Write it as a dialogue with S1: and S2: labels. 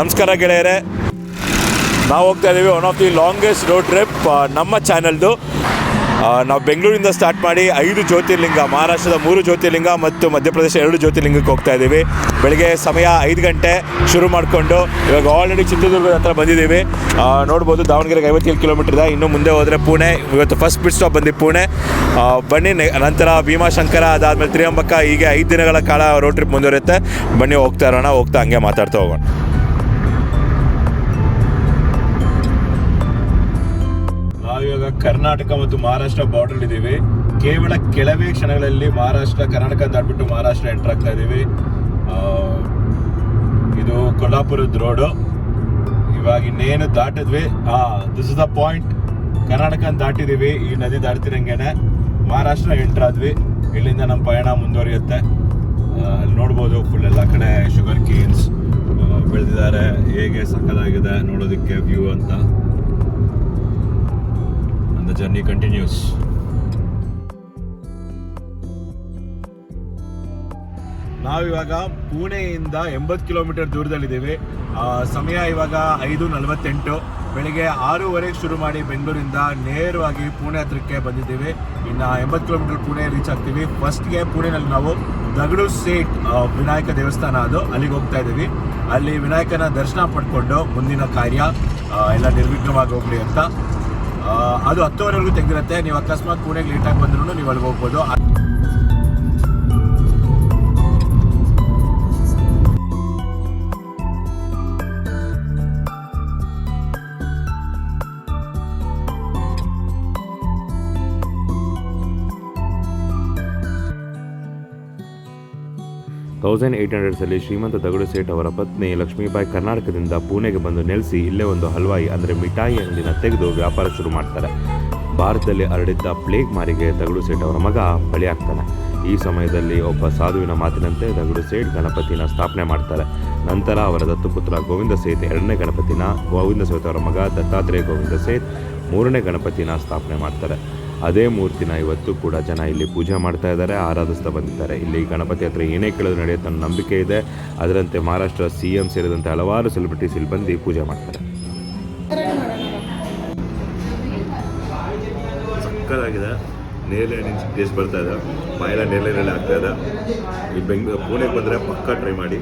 S1: ನಮಸ್ಕಾರ ಗೆಳೆಯರೆ, ನಾವು ಹೋಗ್ತಾ ಇದ್ದೀವಿ one of the longest road trip ನಮ್ಮ ಚಾನಲ್ದು. ನಾವು ಬೆಂಗಳೂರಿಂದ ಸ್ಟಾರ್ಟ್ ಮಾಡಿ 5 ಜ್ಯೋತಿರ್ಲಿಂಗ, ಮಹಾರಾಷ್ಟ್ರದ 3 ಜ್ಯೋತಿರ್ಲಿಂಗ ಮತ್ತು ಮಧ್ಯಪ್ರದೇಶ 2 ಜ್ಯೋತಿರ್ಲಿಂಗಕ್ಕೆ ಹೋಗ್ತಾ ಇದ್ದೀವಿ. ಬೆಳಗ್ಗೆ ಸಮಯ 5 ಗಂಟೆ ಶುರು ಮಾಡಿಕೊಂಡು ಇವಾಗ ಆಲ್ರೆಡಿ ಚಿತ್ರದುರ್ಗದ ಹತ್ರ ಬಂದಿದ್ದೀವಿ. ನೋಡ್ಬೋದು, ದಾವಣಗೆರೆಗೆ 57 ಕಿಲೋಮೀಟರ್ ಇದೆ. ಇನ್ನು ಮುಂದೆ ಹೋದರೆ ಪುಣೆ. ಇವತ್ತು ಫಸ್ಟ್ ಪಿಟ್ ಸ್ಟಾಪ್ ಬಂದು ಪುಣೆ. ಬನ್ನಿ, ನಂತರ ಭೀಮಾಶಂಕರ, ಅದಾದಮೇಲೆ ತ್ರಿಯಂಬಕ, ಹೀಗೆ 5 ದಿನಗಳ ಕಾಲ ರೋಡ್ ಟ್ರಿಪ್ ಮುಂದುವರಿಯುತ್ತೆ. ಬನ್ನಿ, ಹೋಗ್ತಾ ಇರೋಣ. ಹೋಗ್ತಾ ಹಂಗೆ ಮಾತಾಡ್ತಾ ಹೋಗೋಣ. ನಾವಿವಾಗ ಕರ್ನಾಟಕ ಮತ್ತು ಮಹಾರಾಷ್ಟ್ರ ಬಾರ್ಡರ್ ಇದ್ದೀವಿ. ಕೇವಲ ಕೆಲವೇ ಕ್ಷಣಗಳಲ್ಲಿ ಮಹಾರಾಷ್ಟ್ರ, ಕರ್ನಾಟಕ ದಾಟ್ಬಿಟ್ಟು ಮಹಾರಾಷ್ಟ್ರ ಎಂಟರ್ ಆಗ್ತಾ ಇದ್ದೀವಿ. ಇದು ಕೊಲ್ಲಾಪುರದ ರೋಡು. ಇವಾಗ ಇನ್ನೇನು ದಾಟಿದ್ವಿ. This is the point. Karnataka ದಾಟಿದ್ದೀವಿ. ಈ ನದಿ ದಾಟ್ತಿರಂಗೇನೆ ಮಹಾರಾಷ್ಟ್ರ ಎಂಟರ್ ಆದ್ವಿ. ಇಲ್ಲಿಂದ ನಮ್ಮ ಪಯಣ ಮುಂದುವರಿಯುತ್ತೆ. ಅಲ್ಲಿ ನೋಡ್ಬೋದು, ಫುಲ್ ಎಲ್ಲ ಕಡೆ ಶುಗರ್ ಕೇನ್ಸ್ ಬೆಳೆದಿದ್ದಾರೆ. ಹೇಗೆ ಸಕ್ಕದಾಗಿದೆ ನೋಡೋದಕ್ಕೆ ವ್ಯೂ ಅಂತ. The journey continues. ನಾವಿವಾಗ ಪುಣೆಯಿಂದ 80 ಕಿಲೋಮೀಟರ್ ದೂರದಲ್ಲಿದ್ದೀವಿ. ಸಮಯ ಇವಾಗ 5:48. ಬೆಳಿಗ್ಗೆ 6:00 ಶುರು ಮಾಡಿ ಬೆಂಗಳೂರಿಂದ ನೇರವಾಗಿ ಪುಣೆ ಹತ್ರಕ್ಕೆ ಬಂದಿದ್ದೀವಿ. ಇನ್ನು 80 ಕಿಲೋಮೀಟರ್ ಪುಣೆ ರೀಚ್ ಆಗ್ತೀವಿ. ಫಸ್ಟ್ಗೆ ಪುಣೆನಲ್ಲಿ ನಾವು ದಗಡು ಸೇಟ್ ವಿನಾಯಕ ದೇವಸ್ಥಾನ, ಅದು ಅಲ್ಲಿಗೆ ಹೋಗ್ತಾ ಇದ್ದೀವಿ. ಅಲ್ಲಿ ವಿನಾಯಕನ ದರ್ಶನ ಪಡ್ಕೊಂಡು ಮುಂದಿನ ಕಾರ್ಯ ಎಲ್ಲ ನಿರ್ವಿಘ್ನವಾಗಿ ಹೋಗ್ಲಿ ಅಂತ. ಅದು 10:00ವರೆಗೂ ತೆಗೆದಿರುತ್ತೆ. ನೀವು ಅಕಸ್ಮಾತ್ ಪುಣೆಗೆ ಲೇಟಾಗಿ ಬಂದ್ರೂ ನೀವು ಅಲ್ಲಿಗೆ ಹೋಗ್ಬೋದು.
S2: ಲ್ಲಿ ಶ್ರೀಮಂತ ದಗಡು ಸೇಠ್ ಅವರ ಪತ್ನಿ ಲಕ್ಷ್ಮೀಬಾಯಿ ಕರ್ನಾಟಕದಿಂದ ಪುಣೆಗೆ ಬಂದು ನೆಲೆಸಿ ಇಲ್ಲೇ ಒಂದು ಹಲ್ವಾಯಿ ಅಂದರೆ ಮಿಠಾಯಿ ಅಂಗಡಿನ ತೆಗೆದು ವ್ಯಾಪಾರ ಶುರು ಮಾಡ್ತಾರೆ. ಭಾರತದಲ್ಲಿ ಹರಡಿದ್ದ ಪ್ಲೇಗ್ ಮಾರಿಗೆ ದಗಡು ಸೇಠ್ ಅವರ ಮಗ ಬಲಿಯಾಗ್ತಾನೆ. ಈ ಸಮಯದಲ್ಲಿ ಒಬ್ಬ ಸಾಧುವಿನ ಮಾತಿನಂತೆ ದಗಡು ಸೇಠ್ ಗಣಪತಿನ ಸ್ಥಾಪನೆ ಮಾಡ್ತಾರೆ. ನಂತರ ಅವರ ದತ್ತುಪುತ್ರ ಗೋವಿಂದ ಸೇಠ್ 2ನೇ ಗಣಪತಿನ, ಗೋವಿಂದ ಸೇಠ್ ಅವರ ಮಗ ದತ್ತಾತ್ರೇಯ ಗೋವಿಂದ ಸೇಠ್ 3ನೇ ಗಣಪತಿನ ಸ್ಥಾಪನೆ ಮಾಡ್ತಾರೆ. ಅದೇ ಮೂರ್ತಿನ ಇವತ್ತು ಕೂಡ ಜನ ಇಲ್ಲಿ ಪೂಜೆ ಮಾಡ್ತಾ ಇದ್ದಾರೆ, ಆರಾಧಿಸ್ತಾ ಬಂದಿದ್ದಾರೆ. ಇಲ್ಲಿ ಗಣಪತಿ ಹತ್ರ ಏನೇ ಕೇಳೋದು ನಡೆಯುತ್ತೆ ಅನ್ನೋ ನಂಬಿಕೆ ಇದೆ. ಅದರಂತೆ ಮಹಾರಾಷ್ಟ್ರ CM ಸೇರಿದಂತೆ ಹಲವಾರು ಸೆಲೆಬ್ರಿಟೀಸ್ ಇಲ್ಲಿ ಬಂದು ಪೂಜೆ ಮಾಡ್ತಾರೆ.
S1: ಸಕ್ಕತ್ತಾಗಿದೆ. ನೇರಳೆ ಹಣ್ಣಿನ ಟೇಸ್ಟ್ ಬರ್ತಾ ಇದೆ. ಬಾಯೆಲ್ಲ ನೇರಳೆ ಆಗ್ತಾ ಇದೆ. ಈ ಪುಣೆಗೆ ಬಂದರೆ ಪಕ್ಕ ಟ್ರೈ ಮಾಡಿ.